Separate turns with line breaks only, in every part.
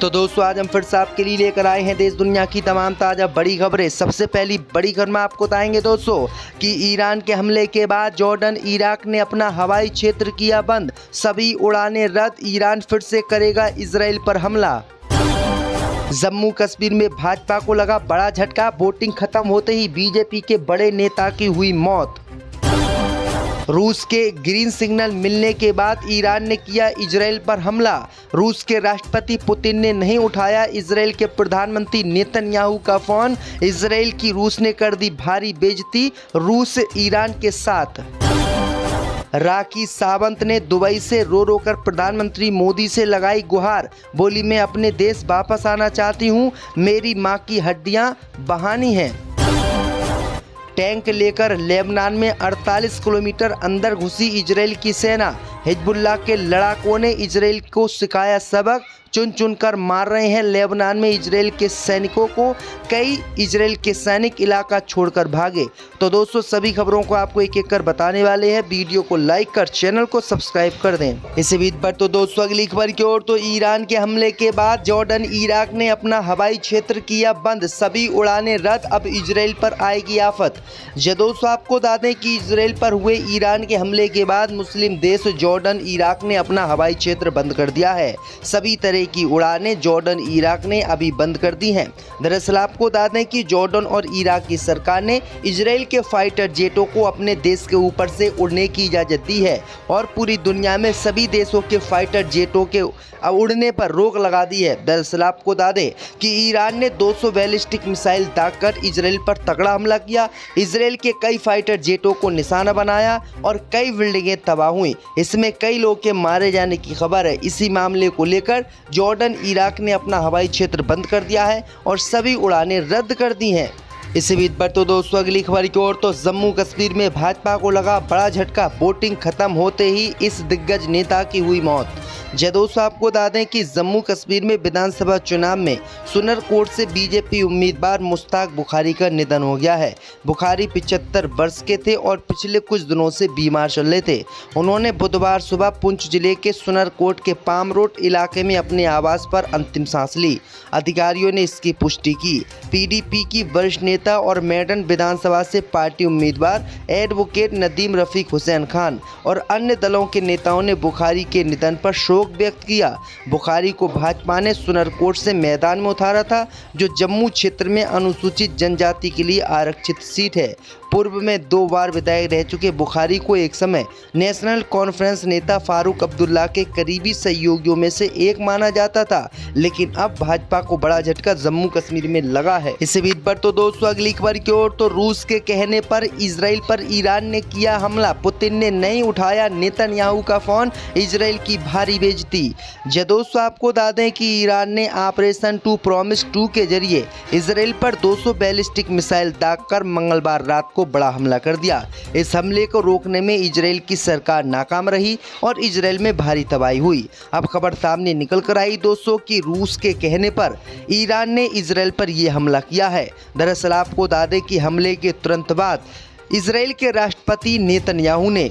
तो दोस्तों आज हम फिर से आपके लिए लेकर आए हैं देश दुनिया की तमाम ताज़ा बड़ी खबरें। सबसे पहली बड़ी खबर में आपको बताएंगे दोस्तों कि ईरान के हमले के बाद जॉर्डन इराक ने अपना हवाई क्षेत्र किया बंद, सभी उड़ानें रद्द, ईरान फिर से करेगा इजराइल पर हमला। जम्मू कश्मीर में भाजपा को लगा बड़ा झटका, वोटिंग खत्म होते ही बीजेपी के बड़े नेता की हुई मौत। रूस के ग्रीन सिग्नल मिलने के बाद ईरान ने किया इजराइल पर हमला, रूस के राष्ट्रपति पुतिन ने नहीं उठाया इजराइल के प्रधानमंत्री नेतन्याहू का फोन, इजराइल की रूस ने कर दी भारी बेइज्जती, रूस ईरान के साथ। राखी सावंत ने दुबई से रो रो कर प्रधानमंत्री मोदी से लगाई गुहार, बोली मैं अपने देश वापस आना चाहती हूँ, मेरी माँ की हड्डियाँ बहानी हैं। टैंक लेकर लेबनान में 48 किलोमीटर अंदर घुसी इजराइल की सेना, हिजबुल्लाह के लड़ाकों ने इजराइल को सिखाया सबक, चुन चुन कर मार रहे हैं लेबनान में इजराइल के सैनिकों को, कई इजराइल के सैनिक इलाका छोड़कर भागे। तो दोस्तों सभी खबरों को आपको एक एक कर बताने वाले हैं, वीडियो को लाइक कर चैनल को सब्सक्राइब कर दें। इसी बीच पर तो दोस्तों अगली खबर की ओर, तो ईरान के हमले के बाद जॉर्डन इराक ने अपना हवाई क्षेत्र किया बंद, सभी उड़ानें रद्द, अब इजराइल पर आएगी आफत। दोस्तों आपको बता दें कि इजराइल पर हुए ईरान के हमले के बाद मुस्लिम देश जॉर्डन इराक ने अपना हवाई क्षेत्र बंद कर दिया है, सभी तरह की उड़ानें जॉर्डन इराक ने अभी बंद कर दी हैं। दरअसल आपको बता दें कि जॉर्डन और इराक की सरकार ने इजराइल के फाइटर जेटों को अपने देश के ऊपर से उड़ने की इजाज़त दी है और पूरी दुनिया में सभी देशों के फाइटर जेटों के उड़ने पर रोक लगा दी है। दरअसल आपको बता दें कि ईरान ने 200 बैलिस्टिक मिसाइल दागकर इजराइल पर तगड़ा हमला किया, इजराइल के कई फाइटर जेटों को निशाना बनाया और कई बिल्डिंगें तबाह हुई, इसमें कई लोगों के मारे जाने की खबर है। इसी मामले को लेकर जॉर्डन इराक ने अपना हवाई क्षेत्र बंद कर दिया है और सभी उड़ानें रद्द कर दी हैं। इसी बीच पर तो दोस्तों अगली खबर की ओर, तो जम्मू कश्मीर में भाजपा को लगा बड़ा झटका, वोटिंग खत्म होते ही इस दिग्गज नेता की हुई मौत। दोस्तों आपको बता दें कि जम्मू कश्मीर में विधानसभा चुनाव में सुनरकोट से बीजेपी उम्मीदवार मुश्ताक बुखारी का निधन हो गया है। बुखारी 75 वर्ष के थे और पिछले कुछ दिनों से बीमार चल रहे थे। उन्होंने बुधवार सुबह पुंछ जिले के सुनरकोट के पाम रोड इलाके में अपने आवास पर अंतिम सांस ली, अधिकारियों ने इसकी पुष्टि की। पीडीपी की वरिष्ठ नेता और मेडन विधानसभा से पार्टी उम्मीदवार एडवोकेट नदीम रफीक हुसैन खान और अन्य दलों के नेताओं ने बुखारी के निधन पर शोक व्यक्त किया। बुखारी को भाजपा ने सुनरकोट से मैदान में उतारा था, जो जम्मू क्षेत्र में अनुसूचित जनजाति के लिए आरक्षित सीट है। पूर्व में 2 बार विधायक रह चुके बुखारी को एक समय नेशनल कॉन्फ्रेंस नेता फारूक अब्दुल्ला के करीबी सहयोगियों में से एक माना जाता था, लेकिन अब भाजपा को बड़ा झटका जम्मू कश्मीर में लगा है। इसी बीच पर तो दोस्तों अगली खबर की ओर, तो रूस के कहने पर इजराइल पर ईरान ने किया हमला, पुतिन ने नहीं उठाया नेतन्याहू का फोन, इजराइल की भारी बेइज्जती। दोस्तों आपको बता दें कि ईरान ने ऑपरेशन 2 प्रॉमिस 2 के जरिए इजराइल पर 200 बैलिस्टिक मिसाइल दागकर मंगलवार रात को बड़ा हमला कर दिया। इस हमले को रोकने में इजराइल की सरकार नाकाम रही और इजराइल में भारी तबाही हुई। अब खबर सामने निकल कर आई दोस्तों कि रूस के कहने पर ईरान ने इजराइल पर यह हमला किया है। दरअसल आपको बता दें कि हमले के तुरंत बाद इजराइल के राष्ट्रपति नेतन्याहू ने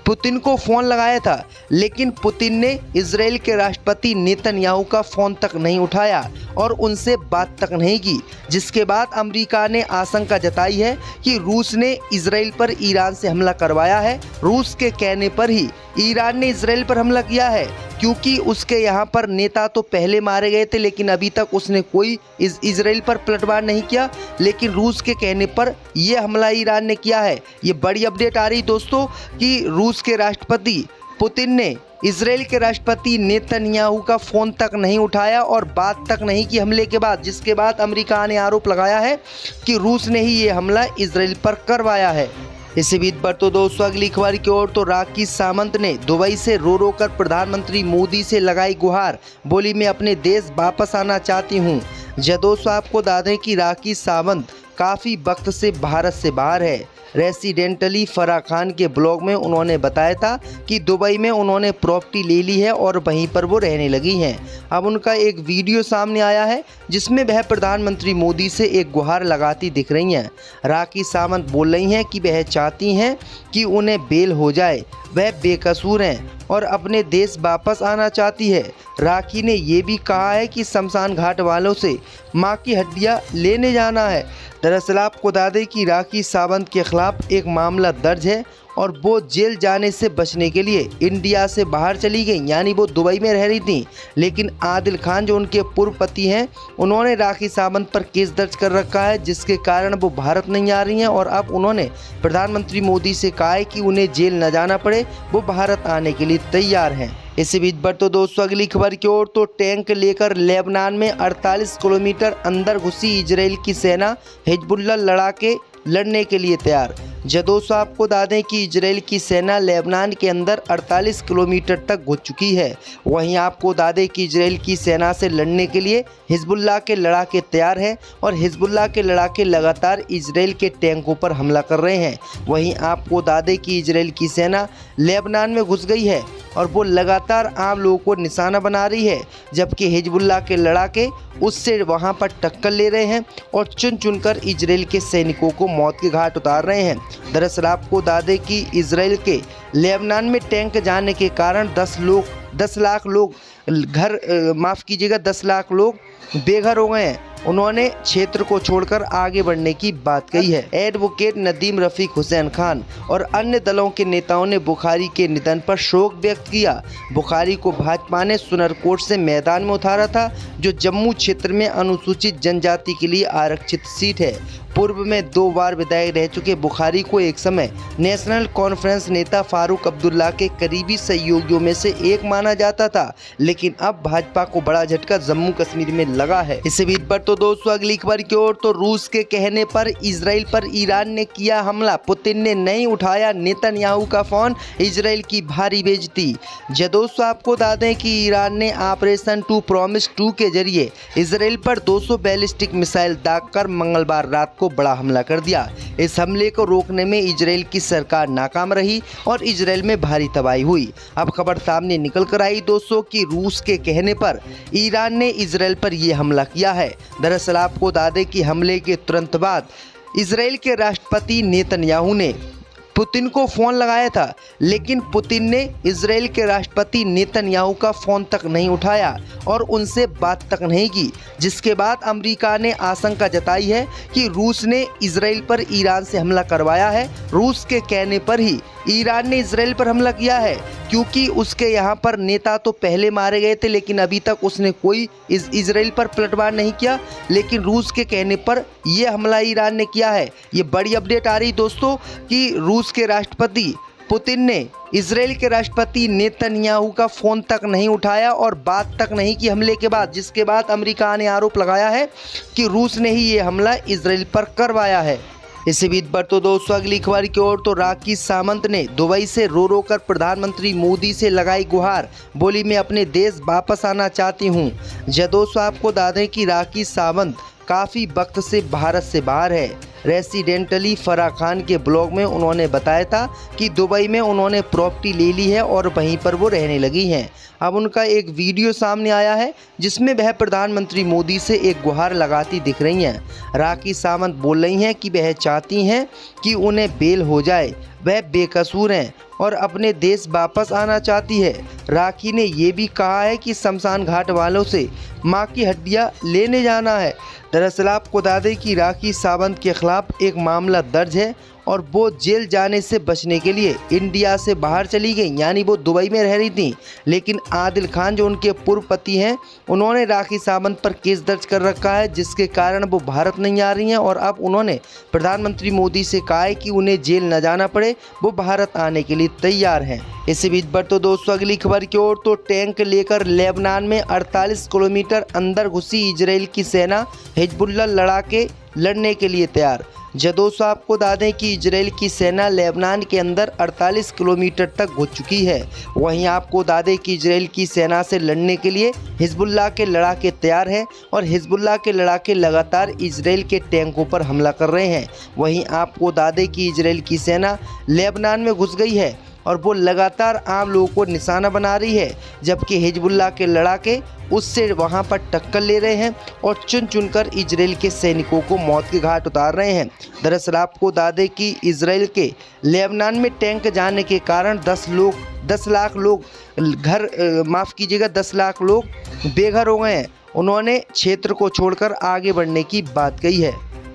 पुतिन को फ़ोन लगाया था, लेकिन पुतिन ने इजराइल के राष्ट्रपति नेतन्याहू का फ़ोन तक नहीं उठाया और उनसे बात तक नहीं की, जिसके बाद अमेरिका ने आशंका जताई है कि रूस ने इजराइल पर ईरान से हमला करवाया है। रूस के कहने पर ही ईरान ने इजराइल पर हमला किया है, क्योंकि उसके यहाँ पर नेता तो पहले मारे गए थे, लेकिन अभी तक उसने कोई इजराइल पर पलटवार नहीं किया, लेकिन रूस के कहने पर यह हमला ईरान ने किया है। ये बड़ी अपडेट आ रही दोस्तों कि रूस के राष्ट्रपति पुतिन ने इजराइल के राष्ट्रपति नेतन्याहू का फ़ोन तक नहीं उठाया और बात तक नहीं की हमले के बाद, जिसके बाद अमेरिका ने आरोप लगाया है कि रूस ने ही ये हमला इजराइल पर करवाया है। इसी बीच पर तो दोस्तों अगली खबर की ओर, तो राखी सावंत ने दुबई से रो रो कर प्रधानमंत्री मोदी से लगाई गुहार, बोली मैं अपने देश वापस आना चाहती हूँ। दोस्तों आपको बता दें कि राखी सावंत काफ़ी वक्त से भारत से बाहर है। रेसिडेंटली फराह खान के ब्लॉग में उन्होंने बताया था कि दुबई में उन्होंने प्रॉपर्टी ले ली है और वहीं पर वो रहने लगी हैं। अब उनका एक वीडियो सामने आया है जिसमें वह प्रधानमंत्री मोदी से एक गुहार लगाती दिख रही हैं। राखी सावंत बोल रही हैं कि वह चाहती हैं कि उन्हें बेल हो जाए, वह बेकसूर हैं। और अपने देश वापस आना चाहती है। राखी ने ये भी कहा है कि शमशान घाट वालों से मां की हड्डियां लेने जाना है। दरअसल आपको बता दें कि राखी सावंत के खिलाफ एक मामला दर्ज है और वो जेल जाने से बचने के लिए इंडिया से बाहर चली गई, यानी वो दुबई में रह रही थी। लेकिन आदिल खान जो उनके पूर्व पति हैं, उन्होंने राखी सावंत पर केस दर्ज कर रखा है, जिसके कारण वो भारत नहीं आ रही हैं और अब उन्होंने प्रधानमंत्री मोदी से कहा है कि उन्हें जेल न जाना पड़े, वो भारत आने के लिए तैयार हैं। इसी बीच बढ़ तो दोस्तों अगली खबर की ओर, तो टैंक लेकर लेबनान में 48 किलोमीटर अंदर घुसी इजराइल की सेना, हिजबुल्लाह लड़ने के लिए तैयार। दोस्तों आपको बता दें कि इजराइल की सेना लेबनान के अंदर 48 किलोमीटर तक घुस चुकी है। वहीं आपको बता दें कि इजराइल की सेना से लड़ने के लिए हिजबुल्लाह के लड़ाके तैयार हैं और हिजबुल्लाह के लड़ाके लगातार इजराइल के टैंकों पर हमला कर रहे हैं। वहीं आपको बता दें कि इजराइल की सेना लेबनान में घुस गई है और वो लगातार आम लोगों को निशाना बना रही है, जबकि हिजबुल्लाह के लड़ाके उससे वहां पर टक्कर ले रहे हैं और चुन चुनकर इजराइल के सैनिकों को मौत के घाट उतार रहे हैं। दरअसल आपको बता दें कि इजराइल के लेबनान में टैंक जाने के कारण 10 लाख लोग बेघर हो गए हैं। उन्होंने क्षेत्र को छोड़कर आगे बढ़ने की बात कही है। एडवोकेट नदीम रफीक हुसैन खान और अन्य दलों के नेताओं ने बुखारी के निधन पर शोक व्यक्त किया। बुखारी को भाजपा ने सुनरकोट से मैदान में उतारा था, जो जम्मू क्षेत्र में अनुसूचित जनजाति के लिए आरक्षित सीट है। पूर्व में 2 बार विधायक रह चुके बुखारी को एक समय नेशनल कॉन्फ्रेंस नेता फारूक अब्दुल्ला के करीबी सहयोगियों में से एक माना जाता था, लेकिन अब भाजपा को बड़ा झटका जम्मू कश्मीर में लगा है। इसी बीच पर तो दोस्तों अगली खबर की ओर, तो रूस के कहने पर इजराइल पर ईरान ने किया हमला, पुतिन ने नहीं उठाया नेतन्याहू का फोन, इजराइल की भारी बेइज्जती। दोस्तों आपको बता दें कि ईरान ने ऑपरेशन 2 प्रॉमिस 2 के जरिए इजराइल पर 200 बैलिस्टिक मिसाइल दागकर मंगलवार रात को बड़ा हमला कर दिया। इस हमले को रोकने में इजराइल की सरकार नाकाम रही और इजराइल में भारी तबाही हुई। अब खबर सामने निकल कर आई दोस्तों कि रूस के कहने पर ईरान ने इजराइल पर यह हमला किया है। दरअसल आपको बता दें कि हमले के तुरंत बाद इजराइल के राष्ट्रपति नेतन्याहू ने पुतिन को फ़ोन लगाया था, लेकिन पुतिन ने इजराइल के राष्ट्रपति नेतन्याहू का फ़ोन तक नहीं उठाया और उनसे बात तक नहीं की, जिसके बाद अमेरिका ने आशंका जताई है कि रूस ने इजराइल पर ईरान से हमला करवाया है। रूस के कहने पर ही ईरान ने इजराइल पर हमला किया है, क्योंकि उसके यहाँ पर नेता तो पहले मारे गए थे, लेकिन अभी तक उसने कोई इजराइल पर पलटवार नहीं किया। लेकिन रूस के कहने पर यह हमला ईरान ने किया है। ये बड़ी अपडेट आ रही दोस्तों कि रूस के राष्ट्रपति पुतिन ने इजराइल के राष्ट्रपति नेतन्याहू का फ़ोन तक नहीं उठाया और बात तक नहीं की हमले के बाद, जिसके बाद अमेरिका ने आरोप लगाया है कि रूस ने ही ये हमला इजराइल पर करवाया है। इसी बीच पर तो दोस्तों अगली खबर की ओर, तो राखी सावंत ने दुबई से रो कर प्रधानमंत्री मोदी से लगाई गुहार, बोली मैं अपने देश वापस आना चाहती हूँ। दोस्तों आपको बता दें कि राखी सावंत काफ़ी वक्त से भारत से बाहर है। रेसिडेंटली फराह खान के ब्लॉग में उन्होंने बताया था कि दुबई में उन्होंने प्रॉपर्टी ले ली है और वहीं पर वो रहने लगी हैं। अब उनका एक वीडियो सामने आया है जिसमें वह प्रधानमंत्री मोदी से एक गुहार लगाती दिख रही हैं। राखी सावंत बोल रही हैं कि वह चाहती हैं कि उन्हें बेल हो जाए, वह बेकसूर हैं और अपने देश वापस आना चाहती है। राखी ने ये भी कहा है कि शमशान घाट वालों से मां की हड्डियां लेने जाना है। दरअसल आपको बता दें कि राखी सावंत के खिलाफ एक मामला दर्ज है और वो जेल जाने से बचने के लिए इंडिया से बाहर चली गई, यानी वो दुबई में रह रही थी। लेकिन आदिल खान जो उनके पूर्व पति हैं, उन्होंने राखी सावंत पर केस दर्ज कर रखा है, जिसके कारण वो भारत नहीं आ रही हैं और अब उन्होंने प्रधानमंत्री मोदी से कहा है कि उन्हें जेल न जाना पड़े, वो भारत आने के लिए तैयार हैं। इसी बीच पर तो दोस्तों अगली खबर की ओर, तो टैंक लेकर लेबनान में 48 किलोमीटर अंदर घुसी इजराइल की सेना, हिजबुल्लाह लड़ने के लिए तैयार। दोस्तों आपको बता दें कि इजराइल की सेना लेबनान के अंदर 48 किलोमीटर तक घुस चुकी है। वहीं आपको बता दें कि इजराइल की सेना से लड़ने के लिए हिजबुल्लाह के लड़ाके तैयार हैं और हिजबुल्लाह के लड़ाके लगातार इजराइल के टैंकों पर हमला कर रहे हैं। वहीं आपको बता दें कि इजराइल की सेना लेबनान में घुस गई है और वो लगातार आम लोगों को निशाना बना रही है, जबकि हिजबुल्लाह के लड़ाके उससे वहां पर टक्कर ले रहे हैं और चुन चुनकर इजराइल के सैनिकों को मौत के घाट उतार रहे हैं। दरअसल आपको बता दें कि इजराइल के लेबनान में टैंक जाने के कारण 10 लाख लोग माफ़ कीजिएगा 10 लाख लोग बेघर हो गए हैं। उन्होंने क्षेत्र को छोड़कर आगे बढ़ने की बात कही है।